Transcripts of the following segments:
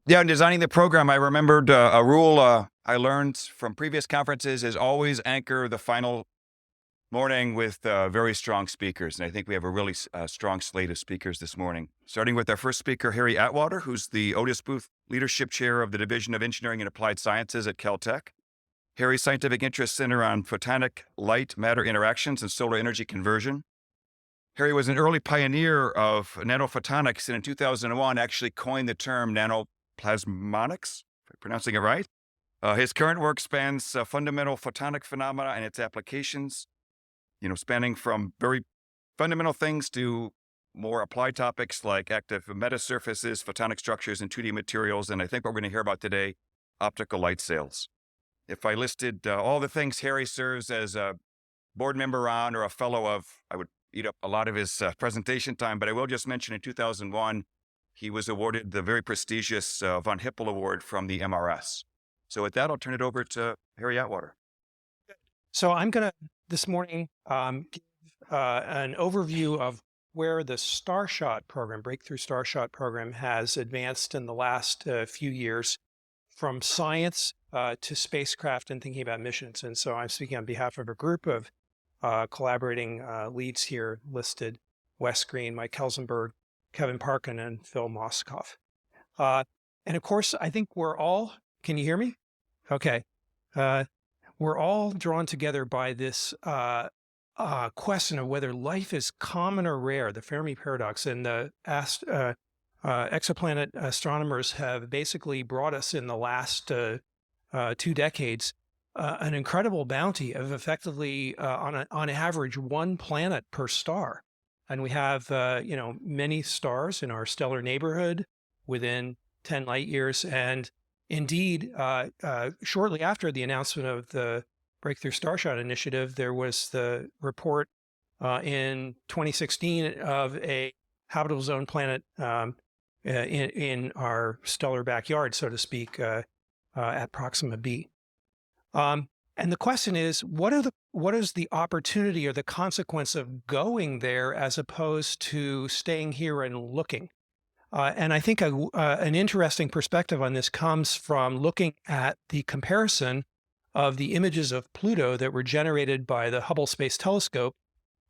Yeah, in designing the program, I remembered a rule I learned from previous conferences is always anchor the final morning with very strong speakers. And I think we have a really strong slate of speakers this morning, starting with our first speaker, Harry Atwater, who's the Otis Booth Leadership Chair of the Division of Engineering and Applied Sciences at Caltech. Harry's scientific interests center on photonic light-matter interactions and solar energy conversion. Harry was an early pioneer of nanophotonics, and in 2001 actually coined the term nanoplasmonics, if I'm pronouncing it right. His current work spans fundamental photonic phenomena and its applications, spanning from very fundamental things to more applied topics like active metasurfaces, photonic structures, and 2D materials. And I think what we're going to hear about today, optical light sails. If I listed all the things Harry serves as a board member on or a fellow of, I would eat up a lot of his presentation time, but I will just mention in 2001, he was awarded the very prestigious Von Hippel Award from the MRS. So with that, I'll turn it over to Harry Atwater. So I'm going to, this morning, give an overview of where the Starshot program, Breakthrough Starshot program, has advanced in the last few years from science to spacecraft and thinking about missions. And so I'm speaking on behalf of a group of collaborating leads here listed: Wes Green, Mike Kelsenberg, Kevin Parkin, and Phil Moskoff. And of course, I think we're all, can you hear me? Okay. We're all drawn together by this question of whether life is common or rare, the Fermi paradox. And the exoplanet astronomers have basically brought us in the last 2 decades an incredible bounty of effectively, on average, 1 planet per star. And we have, many stars in our stellar neighborhood within 10 light years. And indeed, shortly after the announcement of the Breakthrough Starshot initiative, there was the report in 2016 of a habitable zone planet in our stellar backyard, so to speak, at Proxima B. And the question is, what is the opportunity or the consequence of going there as opposed to staying here and looking? And I think an interesting perspective on this comes from looking at the comparison of the images of Pluto that were generated by the Hubble Space Telescope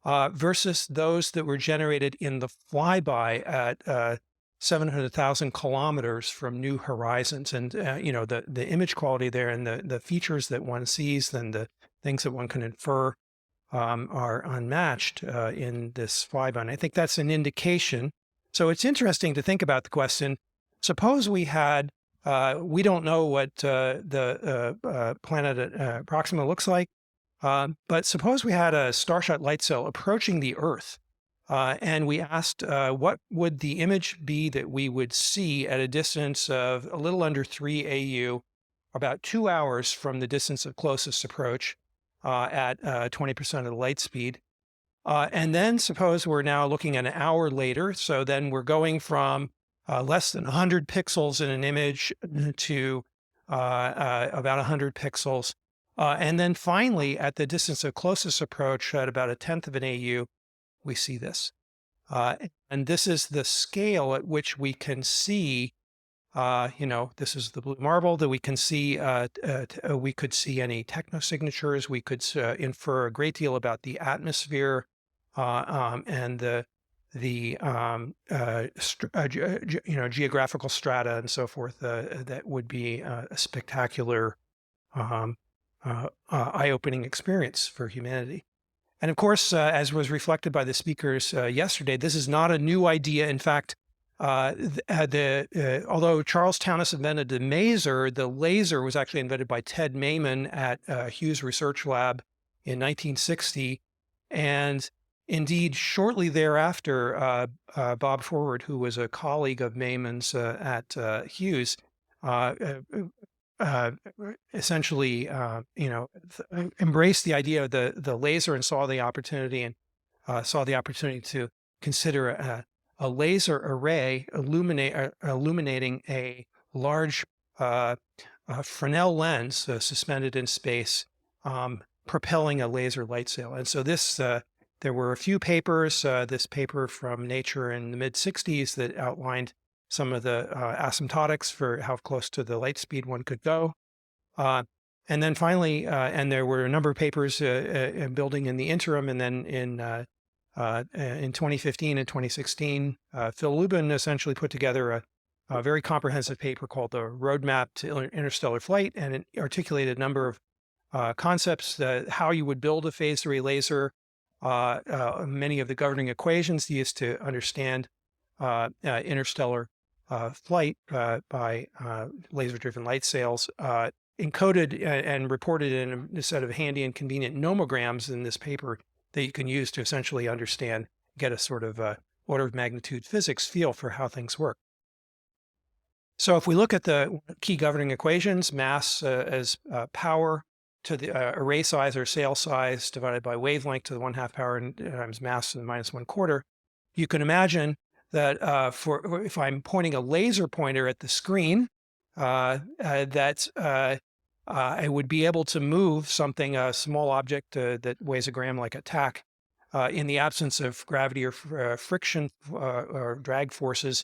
versus those that were generated in the flyby at 700,000 kilometers from New Horizons. And, the image quality there and the features that one sees and the things that one can infer are unmatched in this flyby. And I think that's an indication. So it's interesting to think about the question, suppose we had, we don't know what the planet at Proxima looks like, but suppose we had a Starshot light sail approaching the Earth, and we asked what would the image be that we would see at a distance of a little under 3 AU, about 2 hours from the distance of closest approach at 20% of the light speed. And then suppose we're now looking at an hour later. So then we're going from less than 100 pixels in an image to about 100 pixels. And then finally, at the distance of closest approach at about 1/10 of an AU, we see this. And this is the scale at which we can see, this is the blue marble that we can see. We could see any technosignatures. We could infer a great deal about the atmosphere and the geographical strata and so forth. That would be a spectacular, eye-opening experience for humanity. And of course, as was reflected by the speakers yesterday, this is not a new idea. In fact, although Charles Townes invented the maser, the laser was actually invented by Ted Maiman at Hughes Research Lab in 1960. And indeed, shortly thereafter, Bob Forward, who was a colleague of Maiman's at Hughes, essentially, embraced the idea of the laser and saw the opportunity to consider a laser array illuminating a large Fresnel lens suspended in space, propelling a laser light sail. And so this, there were a few papers, this paper from Nature in the mid-60s that outlined some of the asymptotics for how close to the light speed one could go. And then finally, and there were a number of papers building in the interim, and then in 2015 and 2016, Phil Lubin essentially put together a very comprehensive paper called the Roadmap to Interstellar Flight, and it articulated a number of concepts, how you would build a phased array laser, many of the governing equations used to understand interstellar flight by laser-driven light sails, encoded and reported in a set of handy and convenient nomograms in this paper that you can use to essentially understand, get a sort of order of magnitude physics feel for how things work. So if we look at the key governing equations, mass as power to the array size or sail size divided by wavelength to the 1/2 power times mass to the -1/4, you can imagine that if I'm pointing a laser pointer at the screen, I would be able to move something, a small object that weighs a gram like a tack, in the absence of gravity or friction or drag forces,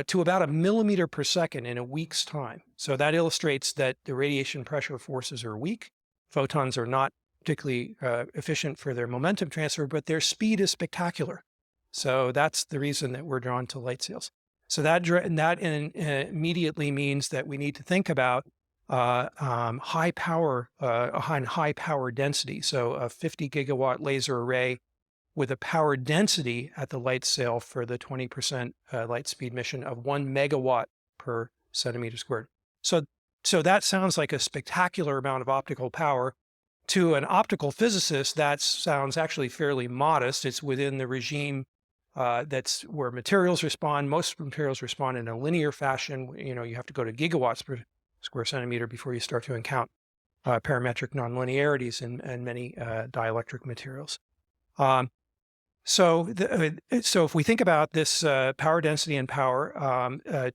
to about 1 millimeter per second in a week's time. So that illustrates that the radiation pressure forces are weak. Photons are not particularly efficient for their momentum transfer, but their speed is spectacular. So that's the reason that we're drawn to light sails. So that immediately means that we need to think about high power density. So a 50 gigawatt laser array with a power density at the light sail for the 20% light speed mission of 1 megawatt per centimeter squared. So that sounds like a spectacular amount of optical power. To an optical physicist, that sounds actually fairly modest. It's within the regime that's where materials respond. Most materials respond in a linear fashion. You know, you have to go to gigawatts per square centimeter before you start to encounter parametric nonlinearities in many dielectric materials. So if we think about this power density and power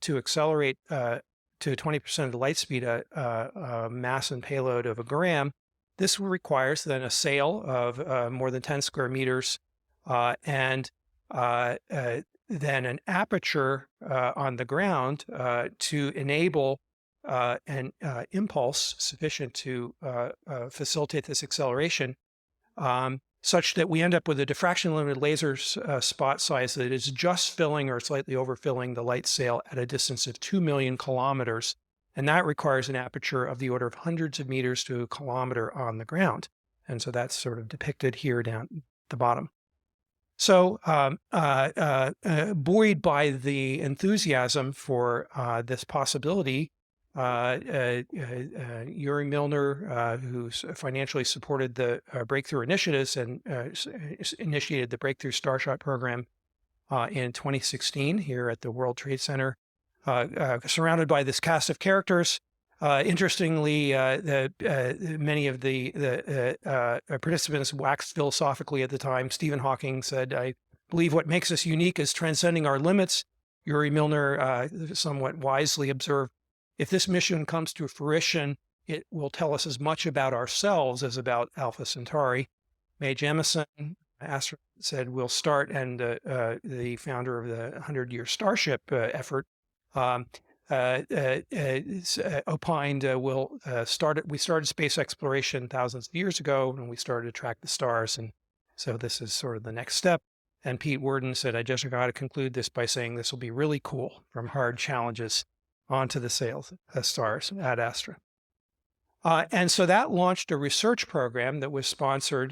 to accelerate to 20% of the light speed mass and payload of a gram, this requires then a sail of more than 10 square meters and then an aperture on the ground to enable an impulse sufficient to facilitate this acceleration, such that we end up with a diffraction-limited laser spot size that is just filling or slightly overfilling the light sail at a distance of 2 million kilometers. And that requires an aperture of the order of hundreds of meters to a kilometer on the ground. And so that's sort of depicted here down at the bottom. So buoyed by the enthusiasm for this possibility, Yuri Milner, who financially supported the breakthrough initiatives and initiated the breakthrough Starshot program in 2016 here at the World Trade Center, surrounded by this cast of characters. Interestingly, many of the participants waxed philosophically at the time. Stephen Hawking said, "I believe what makes us unique is transcending our limits." Yuri Milner somewhat wisely observed, "If this mission comes to fruition, it will tell us as much about ourselves as about Alpha Centauri." Mae Jemison said, "We'll start," and the founder of the 100-year Starship effort opined, we started space exploration thousands of years ago, and we started to track the stars, and so this is sort of the next step. And Pete Worden said, "I just got to conclude this by saying this will be really cool, from hard challenges onto the stars ad astra." And so that launched a research program that was sponsored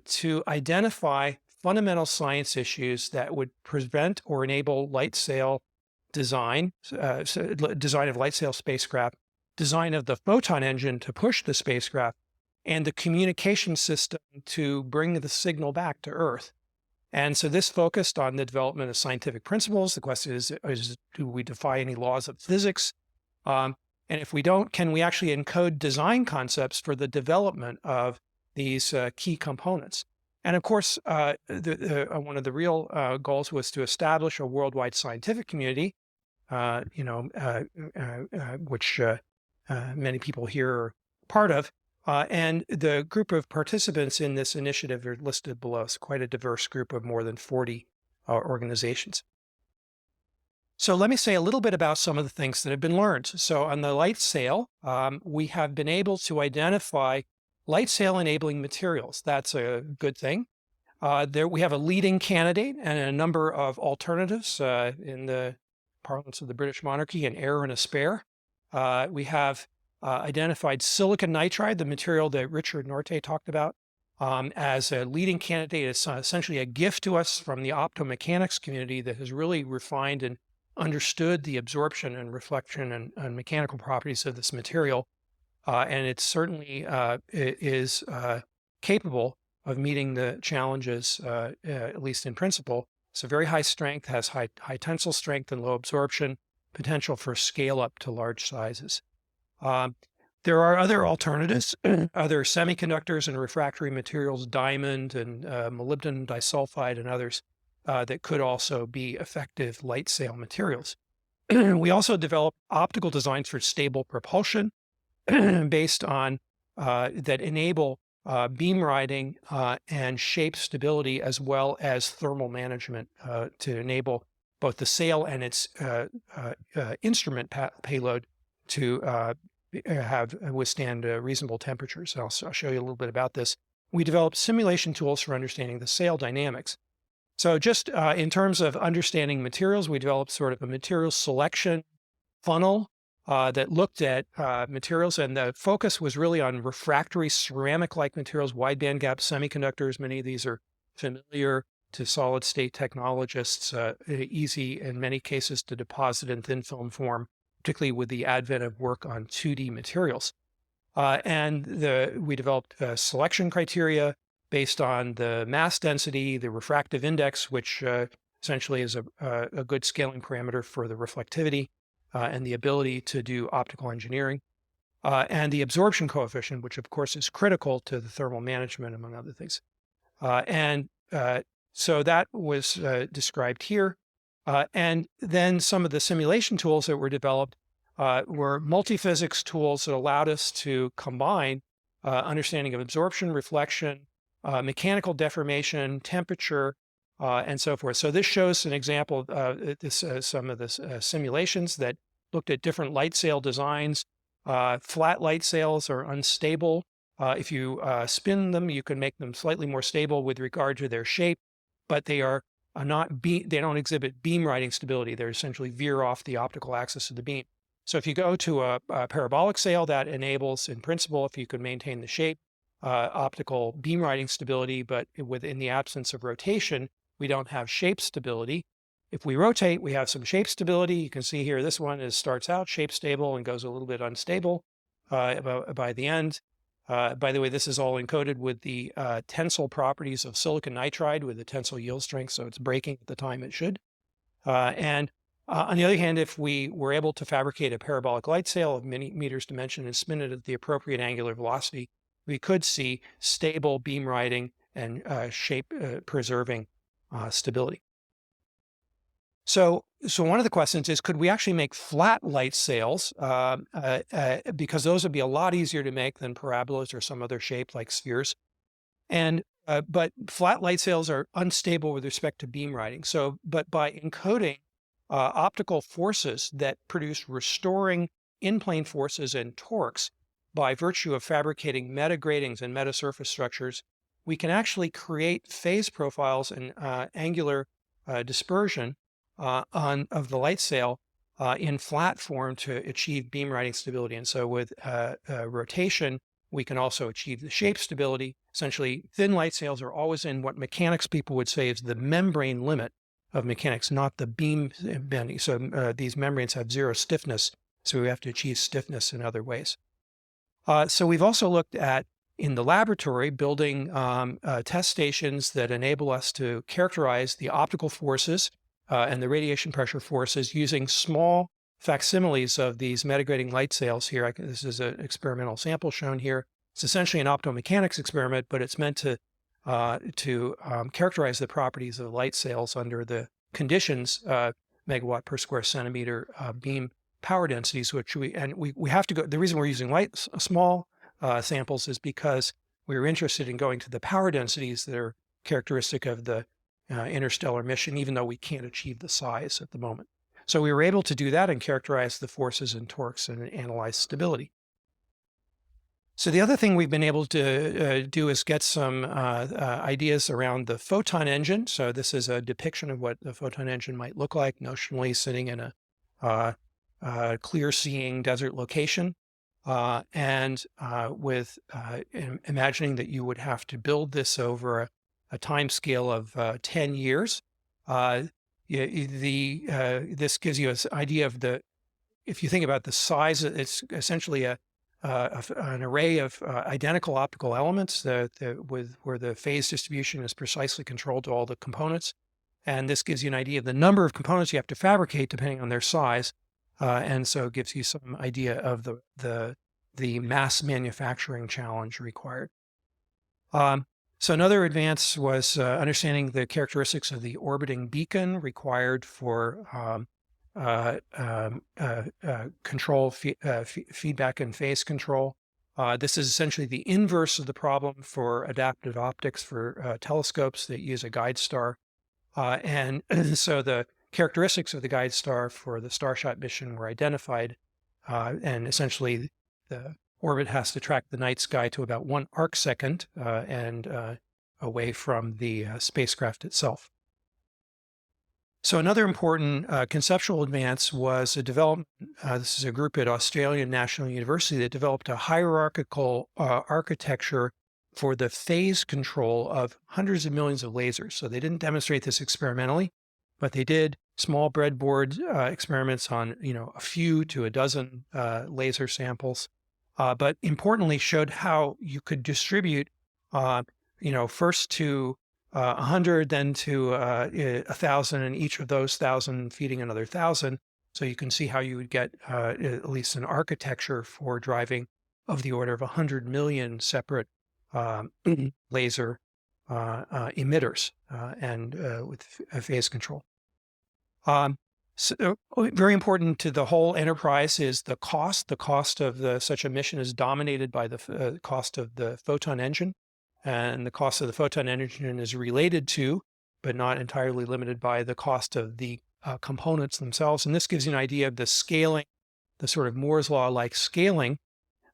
to identify fundamental science issues that would prevent or enable light sail design of light sail spacecraft, design of the Photon Engine to push the spacecraft, and the communication system to bring the signal back to Earth. And so this focused on the development of scientific principles. The question is do we defy any laws of physics? And if we don't, can we actually encode design concepts for the development of these key components? And of course, one of the real goals was to establish a worldwide scientific community, which many people here are part of. And the group of participants in this initiative are listed below. It's quite a diverse group of more than 40 organizations. So let me say a little bit about some of the things that have been learned. So on the light sail, we have been able to identify light sail enabling materials. That's a good thing. There we have a leading candidate and a number of alternatives in the parlance of the British monarchy, an heir and a spare. We have identified silicon nitride, the material that Richard Norte talked about, as a leading candidate. It's essentially a gift to us from the optomechanics community that has really refined and understood the absorption and reflection and mechanical properties of this material. And it certainly is capable of meeting the challenges, at least in principle. It's a very high strength, has high tensile strength and low absorption, potential for scale up to large sizes. There are other alternatives, other semiconductors and refractory materials, diamond and molybdenum disulfide and others that could also be effective light sail materials. We also developed optical designs for stable propulsion based on that enable beam riding and shape stability, as well as thermal management to enable both the sail and its instrument payload to withstand reasonable temperatures. I'll show you a little bit about this. We developed simulation tools for understanding the sail dynamics. So just in terms of understanding materials, we developed sort of a material selection funnel that looked at materials, and the focus was really on refractory ceramic-like materials, wide bandgap semiconductors. Many of these are familiar to solid-state technologists, easy in many cases to deposit in thin film form, particularly with the advent of work on 2D materials. We developed selection criteria based on the mass density, the refractive index, which essentially is a good scaling parameter for the reflectivity and the ability to do optical engineering, and the absorption coefficient, which of course is critical to the thermal management, among other things. So that was described here. And then some of the simulation tools that were developed were multiphysics tools that allowed us to combine understanding of absorption, reflection, mechanical deformation, temperature, and so forth. So this shows an example of some of the simulations that looked at different light sail designs. Flat light sails are unstable. If you spin them, you can make them slightly more stable with regard to their shape, but they are they don't exhibit beam riding stability. They essentially veer off the optical axis of the beam. So if you go to a parabolic sail, that enables, in principle, if you could maintain the shape, optical beam riding stability, but within the absence of rotation, we don't have shape stability. If we rotate, we have some shape stability. You can see here, this one starts out shape stable and goes a little bit unstable by the end. By the way, this is all encoded with the tensile properties of silicon nitride with the tensile yield strength, so it's breaking at the time it should. On the other hand, if we were able to fabricate a parabolic light sail of many meters dimension and spin it at the appropriate angular velocity, we could see stable beam riding and shape preserving stability. So one of the questions is, could we actually make flat light sails? Because those would be a lot easier to make than parabolas or some other shape like spheres. But flat light sails are unstable with respect to beam riding. But by encoding optical forces that produce restoring in-plane forces and torques by virtue of fabricating metagratings and metasurface structures, we can actually create phase profiles and angular dispersion of the light sail in flat form to achieve beam riding stability. And so with rotation, we can also achieve the shape stability. Essentially, thin light sails are always in what mechanics people would say is the membrane limit of mechanics, not the beam bending. So these membranes have zero stiffness, so we have to achieve stiffness in other ways. So we've also looked at, in the laboratory, building test stations that enable us to characterize the optical forces and the radiation pressure forces using small facsimiles of these metagrating light sails here. This is an experimental sample shown here. It's essentially an optomechanics experiment, but it's meant to to characterize the properties of light sails under the conditions, megawatt per square centimeter beam power densities, which we have to go. The reason we're using small samples is because we were interested in going to the power densities that are characteristic of the Interstellar Mission, even though we can't achieve the size at the moment. So we were able to do that and characterize the forces and torques and analyze stability. So the other thing we've been able to do is get some ideas around the Photon Engine. So this is a depiction of what the Photon Engine might look like, notionally sitting in a clear-seeing desert location. And with imagining that you would have to build this over a time scale of 10 years, this gives you an idea of if you think about the size, it's essentially an array of identical optical elements where the phase distribution is precisely controlled to all the components. And this gives you an idea of the number of components you have to fabricate depending on their size. And so it gives you some idea of the mass manufacturing challenge required. So another advance was understanding the characteristics of the orbiting beacon required for control, feedback and phase control. This is essentially the inverse of the problem for adaptive optics for telescopes that use a guide star. And so the characteristics of the guide star for the Starshot mission were identified, and essentially the orbit has to track the night sky to about 1 arcsecond and away from the spacecraft itself. So another important conceptual advance was a development, this is a group at Australian National University that developed a hierarchical architecture for the phase control of hundreds of millions of lasers. So they didn't demonstrate this experimentally, but they did small breadboard experiments on, a few to a dozen laser samples. But importantly, showed how you could distribute, first to 100, then to 1,000, and each of those 1,000 feeding another 1,000. So you can see how you would get at least an architecture for driving of the order of 100 million separate laser emitters and with phase control. So very important to the whole enterprise is the cost. The cost of such a mission is dominated by the cost of the Photon Engine, and the cost of the Photon Engine is related to, but not entirely limited by, the cost of the components themselves. And this gives you an idea of the scaling, the sort of Moore's law-like scaling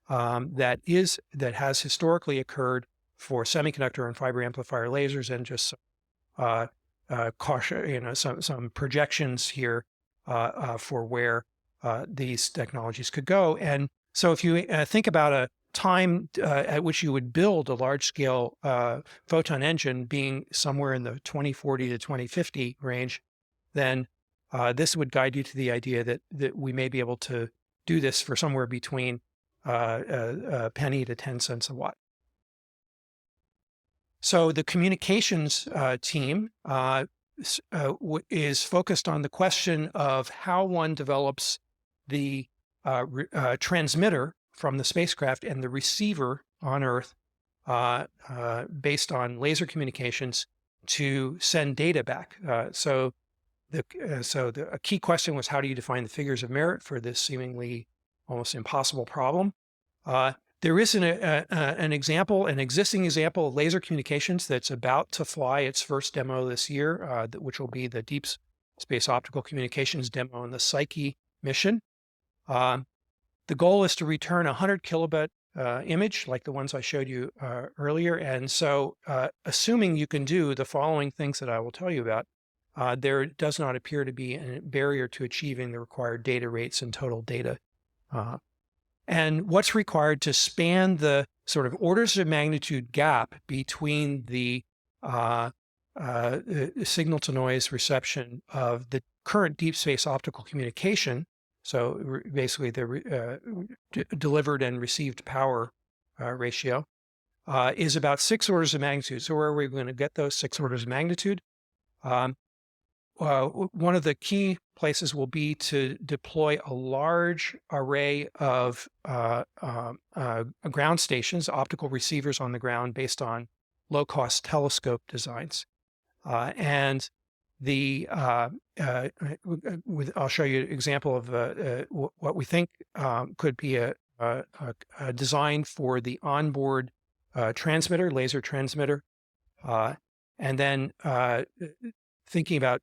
that has historically occurred for semiconductor and fiber amplifier lasers, and just caution, some projections here for where these technologies could go. And so if you think about a time at which you would build a large-scale photon engine being somewhere in the 2040 to 2050 range, then this would guide you to the idea that we may be able to do this for somewhere between a penny to 10 cents a watt. So the communications team is focused on the question of how one develops the transmitter from the spacecraft and the receiver on Earth based on laser communications to send data back. So a key question was, how do you define the figures of merit for this seemingly almost impossible problem? There is an existing example of laser communications that's about to fly its first demo this year, which will be the Deep Space Optical Communications demo in the Psyche mission. The goal is to return a 100 kilobit image like the ones I showed you earlier. And so assuming you can do the following things that I will tell you about, there does not appear to be a barrier to achieving the required data rates and total data. And what's required to span the sort of orders of magnitude gap between the signal-to-noise reception of the current deep space optical communication, so basically the delivered and received power ratio, is about 6 orders of magnitude. So where are we going to get those 6 orders of magnitude? One of the key places will be to deploy a large array of ground stations, optical receivers on the ground based on low-cost telescope designs. And I'll show you an example of what we think could be a design for the onboard transmitter, laser transmitter, and then thinking about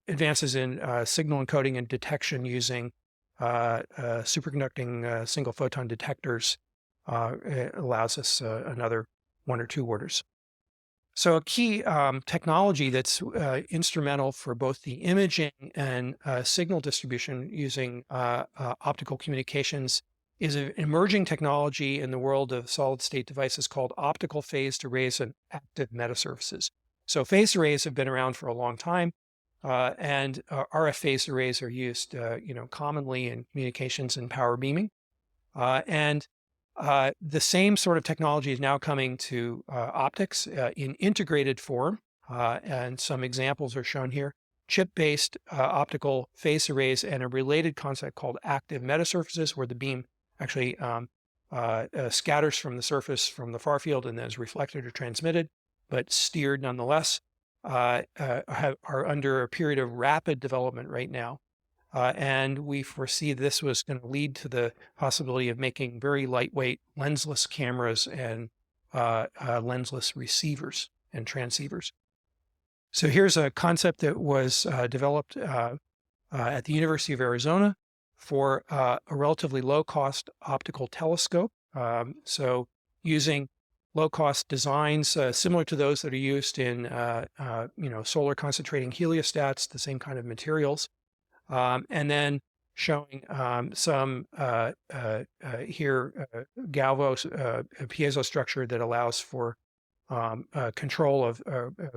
advances in signal encoding and detection using superconducting single photon detectors. It allows us another 1 or 2 orders. So a key technology that's instrumental for both the imaging and signal distribution using optical communications is an emerging technology in the world of solid-state devices called optical phased arrays and active metasurfaces. So phased arrays have been around for a long time, and RF phased arrays are used, commonly in communications and power beaming. The same sort of technology is now coming to optics in integrated form, and some examples are shown here. Chip-based optical phased arrays and a related concept called active metasurfaces, where the beam actually scatters from the surface from the far field and then is reflected or transmitted, but steered nonetheless, are under a period of rapid development right now. And we foresee this was going to lead to the possibility of making very lightweight lensless cameras and lensless receivers and transceivers. So here's a concept that was developed at the University of Arizona for a relatively low-cost optical telescope. So using low-cost designs similar to those that are used in solar concentrating heliostats, the same kind of materials. And then showing some here galvo piezo structure that allows for control of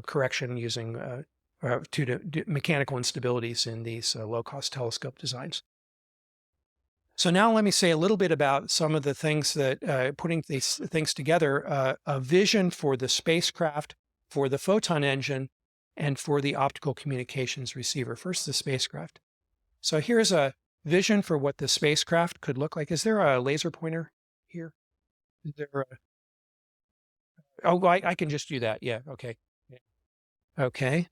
correction using to mechanical instabilities in these low-cost telescope designs. So now let me say a little bit about some of the things that putting these things together, a vision for the spacecraft, for the Photon Engine, and for the optical communications receiver. First, the spacecraft. So here's a vision for what the spacecraft could look like. Is there a laser pointer here? Is there I can just do that. Yeah. Okay. Okay.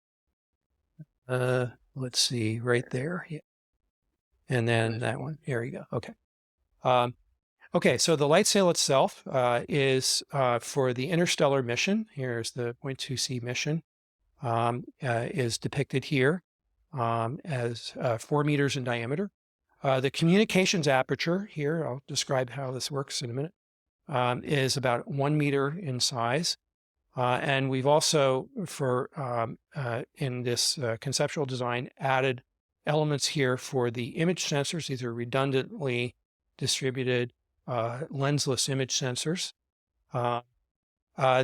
Let's see, right there. Yeah. And then that one. There you go. Okay. Okay. So the light sail itself is for the Interstellar Mission. Here's the 0.2C mission. Is depicted here as 4 meters in diameter. The communications aperture here, I'll describe how this works in a minute, is about 1 meter in size. And we've also, in this conceptual design, added elements here for the image sensors. These are redundantly distributed lensless image sensors.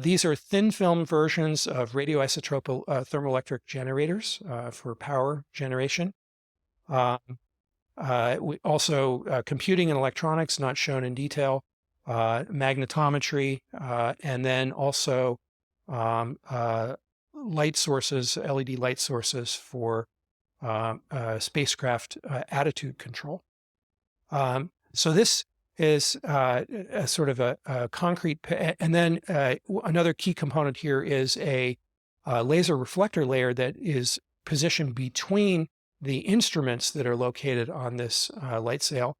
These are thin film versions of radioisotope thermoelectric generators for power generation. We also computing and electronics, not shown in detail, magnetometry, and then also light sources, LED light sources for spacecraft attitude control. So this is a sort of a concrete, and then another key component here is a laser reflector layer that is positioned between the instruments that are located on this light sail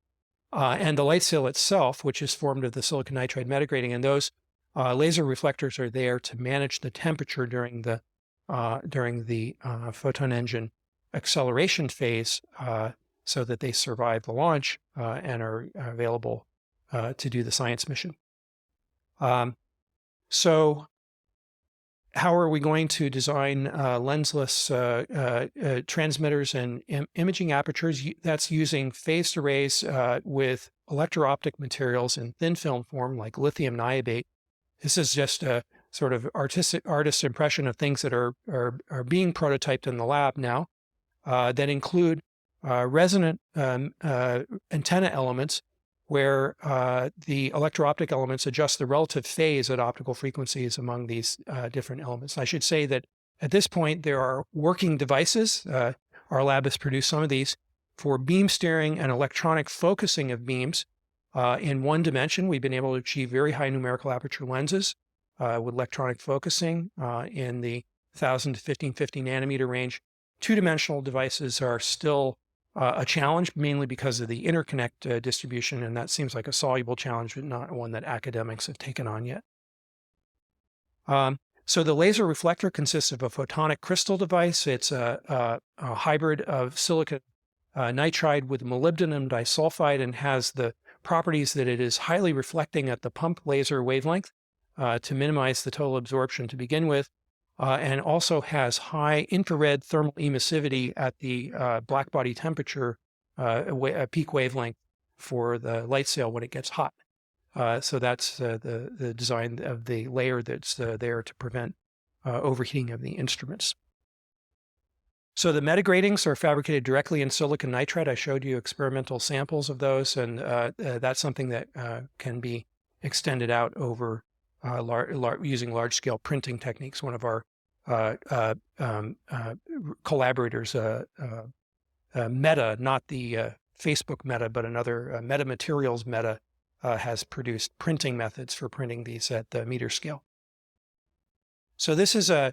and the light sail itself, which is formed of the silicon nitride metagrating. And those laser reflectors are there to manage the temperature during the Photon Engine acceleration phase so that they survive the launch and are available to do the science mission. So how are we going to design lensless transmitters and imaging apertures? That's using phased arrays with electro-optic materials in thin film form like lithium niobate. This is just a sort of artist's impression of things that are being prototyped in the lab now that include resonant antenna elements where the electro-optic elements adjust the relative phase at optical frequencies among these different elements. I should say that at this point, there are working devices. Our lab has produced some of these for beam steering and electronic focusing of beams in one dimension. We've been able to achieve very high numerical aperture lenses with electronic focusing in the 1,000 to 1550 nanometer range. Two-dimensional devices are still a challenge, mainly because of the interconnect distribution, and that seems like a soluble challenge, but not one that academics have taken on yet. So the laser reflector consists of a photonic crystal device. It's a hybrid of silicon nitride with molybdenum disulfide and has the properties that it is highly reflecting at the pump laser wavelength to minimize the total absorption to begin with, and also has high infrared thermal emissivity at the blackbody temperature peak wavelength for the light sail when it gets hot. So that's the design of the layer that's there to prevent overheating of the instruments. So the metagratings are fabricated directly in silicon nitride. I showed you experimental samples of those, and that's something that can be extended out over using large-scale printing techniques. One of our collaborators, Meta, not the Facebook Meta, but another Meta Materials Meta, has produced printing methods for printing these at the meter scale. So this is a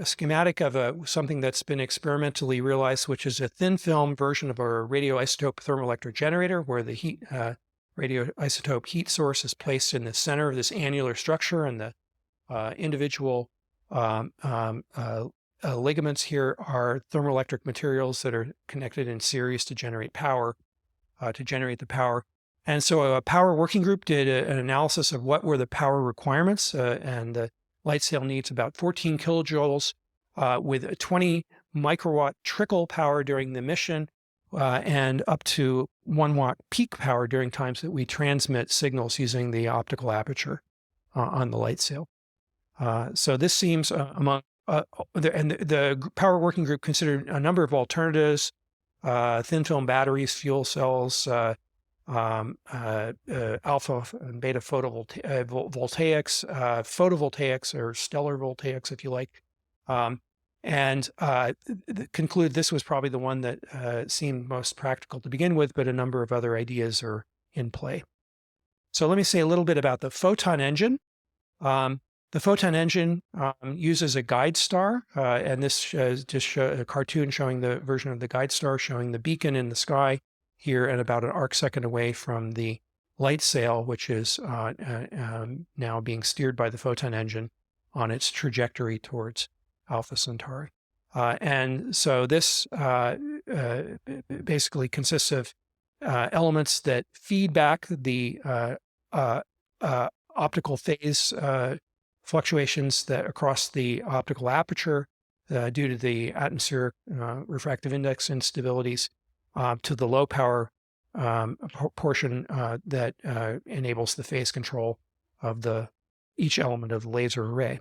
schematic of something that's been experimentally realized, which is a thin film version of our radioisotope thermoelectric generator, where the heat radioisotope heat source is placed in the center of this annular structure, and the individual ligaments here are thermoelectric materials that are connected in series to generate power, the power. And so a power working group did an analysis of what were the power requirements, and the light sail needs about 14 kilojoules with a 20 microwatt trickle power during the mission, and up to 1 watt peak power during times that we transmit signals using the optical aperture on the light sail. So this seems among the power working group considered a number of alternatives: thin film batteries, fuel cells, alpha and beta photovoltaics, photovoltaics or stellar voltaics, if you like, and conclude this was probably the one that seemed most practical to begin with, but a number of other ideas are in play. So let me say a little bit about the Photon Engine. The Photon Engine uses a guide star, and this just a cartoon showing the version of the guide star, showing the beacon in the sky here and about an arc second away from the light sail, which is now being steered by the Photon Engine on its trajectory towards Alpha Centauri. And so this basically consists of elements that feed back the optical phase fluctuations that across the optical aperture due to the atmospheric refractive index instabilities to the low power portion that enables the phase control of each element of the laser array.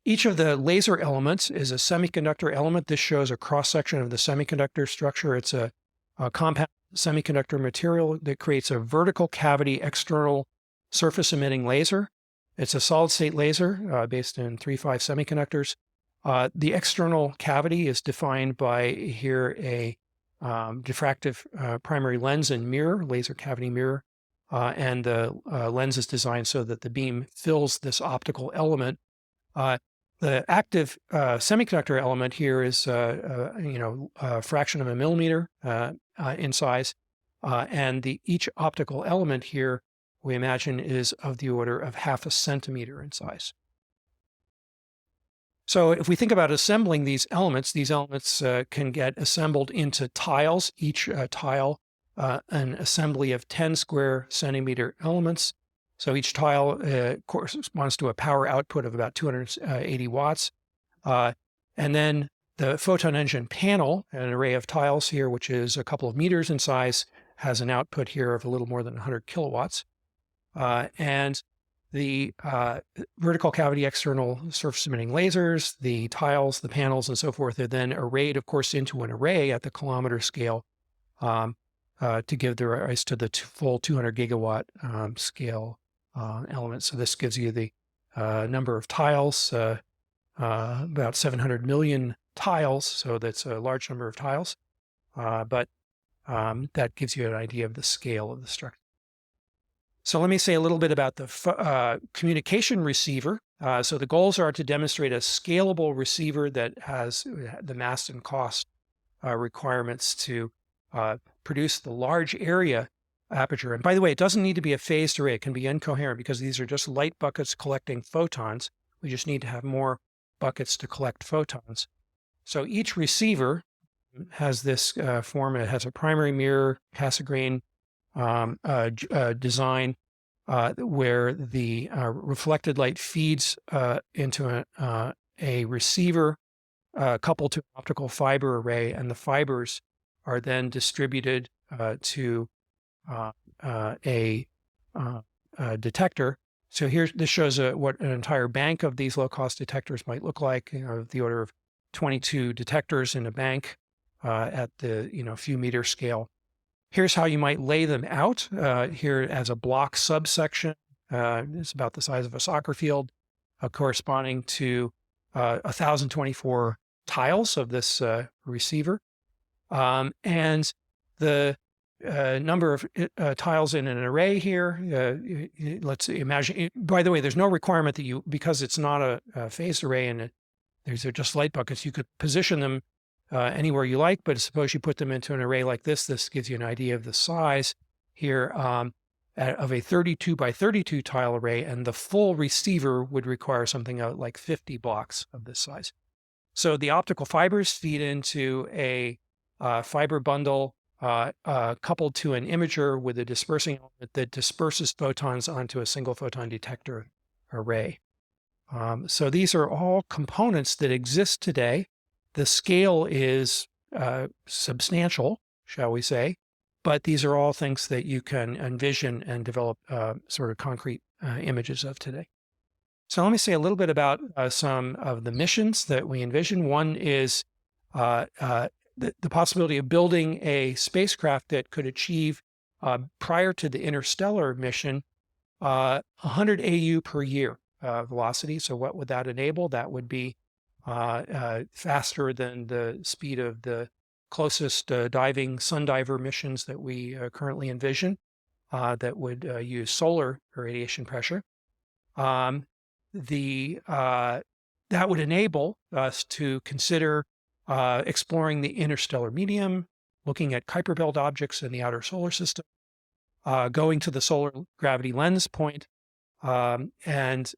Each of the laser elements is a semiconductor element. This shows a cross-section of the semiconductor structure. It's a compound semiconductor material that creates a vertical cavity external surface emitting laser. It's a solid-state laser based in 3-5 semiconductors. The external cavity is defined by here a diffractive primary lens and mirror, laser cavity mirror, and the lens is designed so that the beam fills this optical element. The active semiconductor element here is a fraction of a millimeter in size, and each optical element here, we imagine, is of the order of 0.5 centimeter in size. So if we think about assembling these elements can get assembled into tiles, each tile an assembly of 10 square centimeter elements. So each tile corresponds to a power output of about 280 watts. And then the Photon Engine panel, an array of tiles here, which is a couple of meters in size, has an output here of a little more than 100 kilowatts. And the vertical cavity external surface emitting lasers, the tiles, the panels, and so forth are then arrayed, of course, into an array at the kilometer scale to give the rise to the full 200 gigawatt scale element. So this gives you the number of tiles, about 700 million tiles. So that's a large number of tiles, but that gives you an idea of the scale of the structure. So let me say a little bit about the communication receiver. So the goals are to demonstrate a scalable receiver that has the mass and cost requirements to produce the large area aperture. And by the way, it doesn't need to be a phased array. It can be incoherent because these are just light buckets collecting photons. We just need to have more buckets to collect photons. So each receiver has this form. It has a primary mirror, Cassegrain design, where the reflected light feeds into a receiver coupled to an optical fiber array, and the fibers are then distributed to a detector. So here, this shows what an entire bank of these low-cost detectors might look like, the order of 22 detectors in a bank at the few meter scale. Here's how you might lay them out. Here as a block subsection, it's about the size of a soccer field, corresponding to 1,024 tiles of this receiver. And the number of tiles in an array here, let's imagine, by the way, there's no requirement that because it's not a phased array and these are just light buckets, you could position them anywhere you like, but suppose you put them into an array like this. This gives you an idea of the size here of a 32 by 32 tile array, and the full receiver would require something like 50 blocks of this size. So the optical fibers feed into a fiber bundle coupled to an imager with a dispersing element that disperses photons onto a single photon detector array. So these are all components that exist today. The scale is substantial, shall we say, but these are all things that you can envision and develop sort of concrete images of today. So let me say a little bit about some of the missions that we envision. One is the possibility of building a spacecraft that could achieve, prior to the Interstellar Mission, 100 AU per year velocity. So what would that enable? That would be faster than the speed of the closest diving sundiver missions that we currently envision that would use solar radiation pressure. That would enable us to consider exploring the interstellar medium, looking at Kuiper belt objects in the outer solar system, going to the solar gravity lens point, and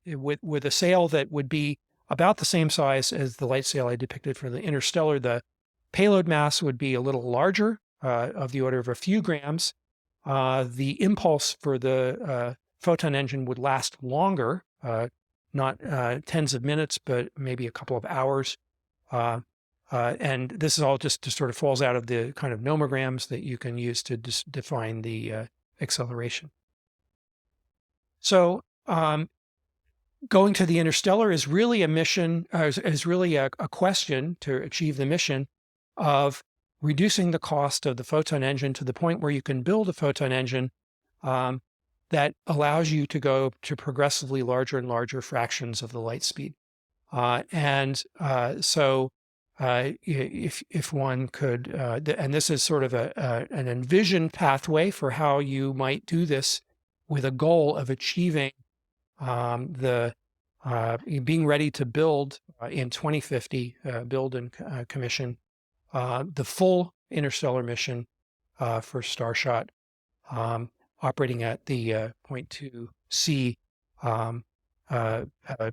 with a sail that would be about the same size as the light sail I depicted for the Interstellar. The payload mass would be a little larger, of the order of a few grams. The impulse for the Photon Engine would last longer, not tens of minutes, but maybe a couple of hours. And this is all just sort of falls out of the kind of nomograms that you can use to define the acceleration. So going to the Interstellar is really a mission, is really a question to achieve the mission of reducing the cost of the Photon Engine to the point where you can build a Photon Engine that allows you to go to progressively larger and larger fractions of the light speed. So if one could, and this is sort of an envisioned pathway for how you might do this with a goal of achieving being ready to build in 2050, build and commission the full interstellar mission for Starshot, operating at the point 2C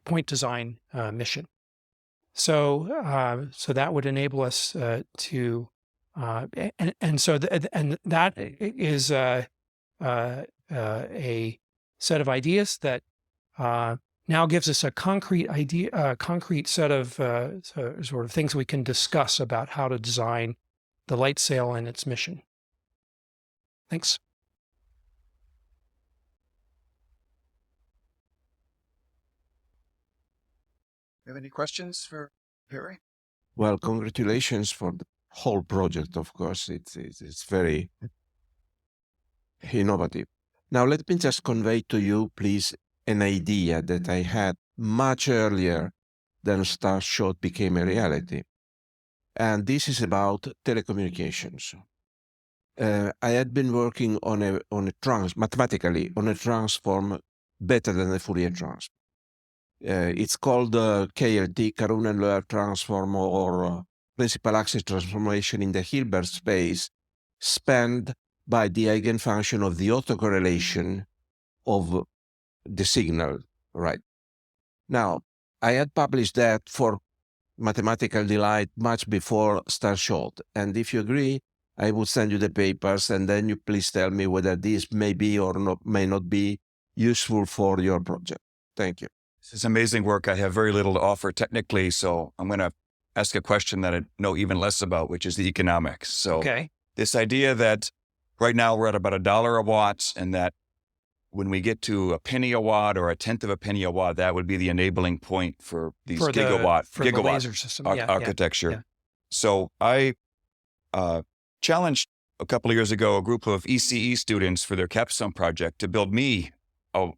point design mission. So that would enable us to, and that is a set of ideas that now gives us a concrete idea, a concrete set of sort of things we can discuss about how to design the light sail and its mission. Thanks. You have any questions for Perry? Well, congratulations for the whole project, of course. It's very innovative. Now, let me just convey to you, please, an idea that I had much earlier than Starshot became a reality. And this is about telecommunications. I had been working mathematically on a transform better than the Fourier transform. It's called KLT, Karunen-Loehr transform, or principal axis transformation in the Hilbert space, spanned by the eigenfunction of the autocorrelation of the signal, right? Now, I had published that for Mathematical Delight much before Starshot, and if you agree, I would send you the papers, and then you please tell me whether this may be or may not be useful for your project. Thank you. This is amazing work. I have very little to offer technically, so I'm going to ask a question that I know even less about, which is the economics. So this idea that right now we're at about $1 a watt, and that when we get to a penny a watt or a tenth of a penny a watt, that would be the enabling point for these gigawatt laser system architecture. Yeah. So I challenged a couple of years ago a group of ECE students for their capstone project to build me a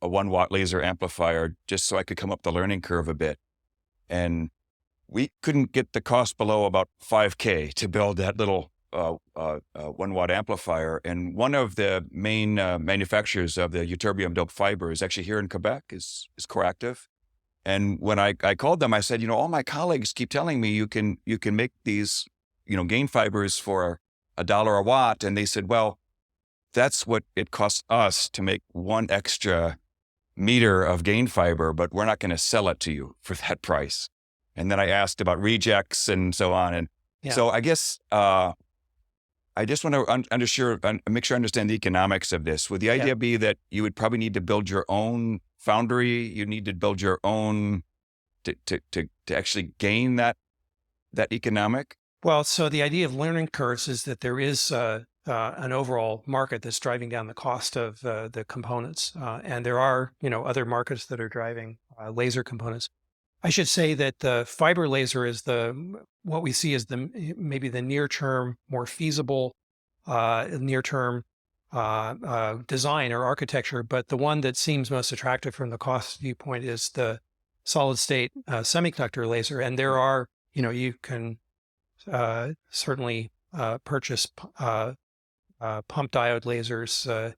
1 watt laser amplifier just so I could come up the learning curve a bit. And we couldn't get the cost below about $5,000 to build that little 1 watt amplifier. And one of the main manufacturers of the ytterbium doped fiber is actually here in Quebec, is Coactive. And when I called them, I said, all my colleagues keep telling me you can make these, gain fibers for $1 a watt. And they said, well, that's what it costs us to make 1 extra meter of gain fiber, but we're not going to sell it to you for that price. And then I asked about rejects and so on. And so I guess I just want to make sure I understand the economics of this. Would the idea be that you would probably need to build your own foundry? You need to build your own to actually gain that economic? Well, so the idea of learning curves is that there is an overall market that's driving down the cost of the components. And there are, other markets that are driving laser components. I should say that the fiber laser is what we see as maybe the near-term, more feasible near-term design or architecture, but the one that seems most attractive from the cost viewpoint is the solid-state semiconductor laser. And there are, you can certainly purchase pump diode lasers.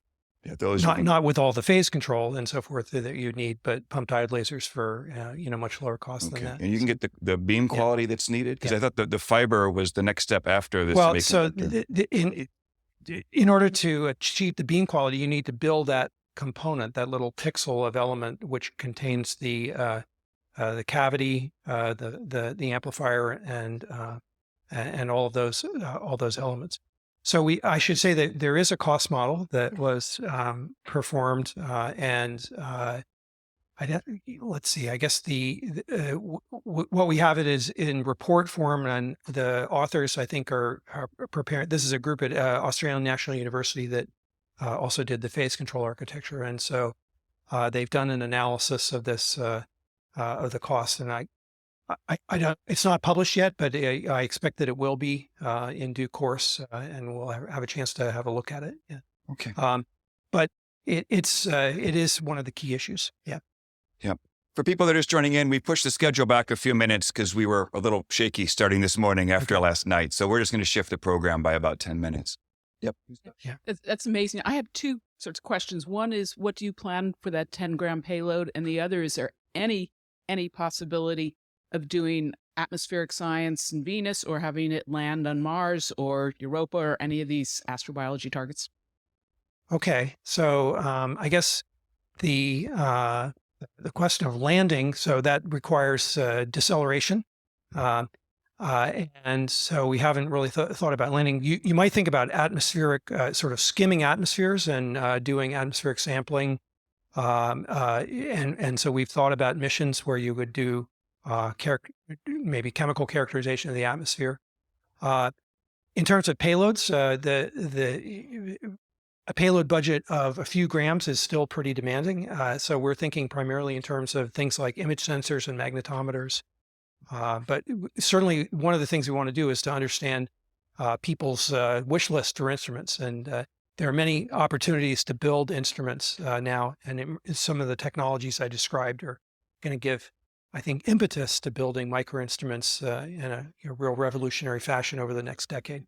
Those not with all the phase control and so forth that you need, but pump diode lasers for much lower cost than that. And you can get the beam quality that's needed, because I thought the fiber was the next step after this. Well, so in order to achieve the beam quality, you need to build that component, that little pixel of element which contains the cavity, the amplifier, and all of those elements. So I should say that there is a cost model that was performed, and let's see. I guess what we have it is in report form, and the authors I think are preparing. This is a group at Australian National University that also did the phase control architecture, and so they've done an analysis of this of the cost, and I don't. It's not published yet, but I expect that it will be in due course, and we'll have a chance to have a look at it. Yeah. Okay. But it is one of the key issues. Yeah. Yeah. For people that are just joining in, we pushed the schedule back a few minutes because we were a little shaky starting this morning after last night. So we're just going to shift the program by about 10 minutes. Yep. Yeah. That's amazing. I have 2 sorts of questions. One is, what do you plan for that 10-gram payload? And the other, is there any possibility of doing atmospheric science in Venus, or having it land on Mars or Europa or any of these astrobiology targets? Okay, so I guess the question of landing, so that requires deceleration, and so we haven't really thought about landing. You might think about atmospheric, sort of skimming atmospheres and doing atmospheric sampling, and so we've thought about missions where you would do maybe chemical characterization of the atmosphere. In terms of payloads, a payload budget of a few grams is still pretty demanding. So we're thinking primarily in terms of things like image sensors and magnetometers. But certainly one of the things we want to do is to understand people's wish list for instruments. And there are many opportunities to build instruments now. And some of the technologies I described are going to give, I think, impetus to building microinstruments in a real revolutionary fashion over the next decade.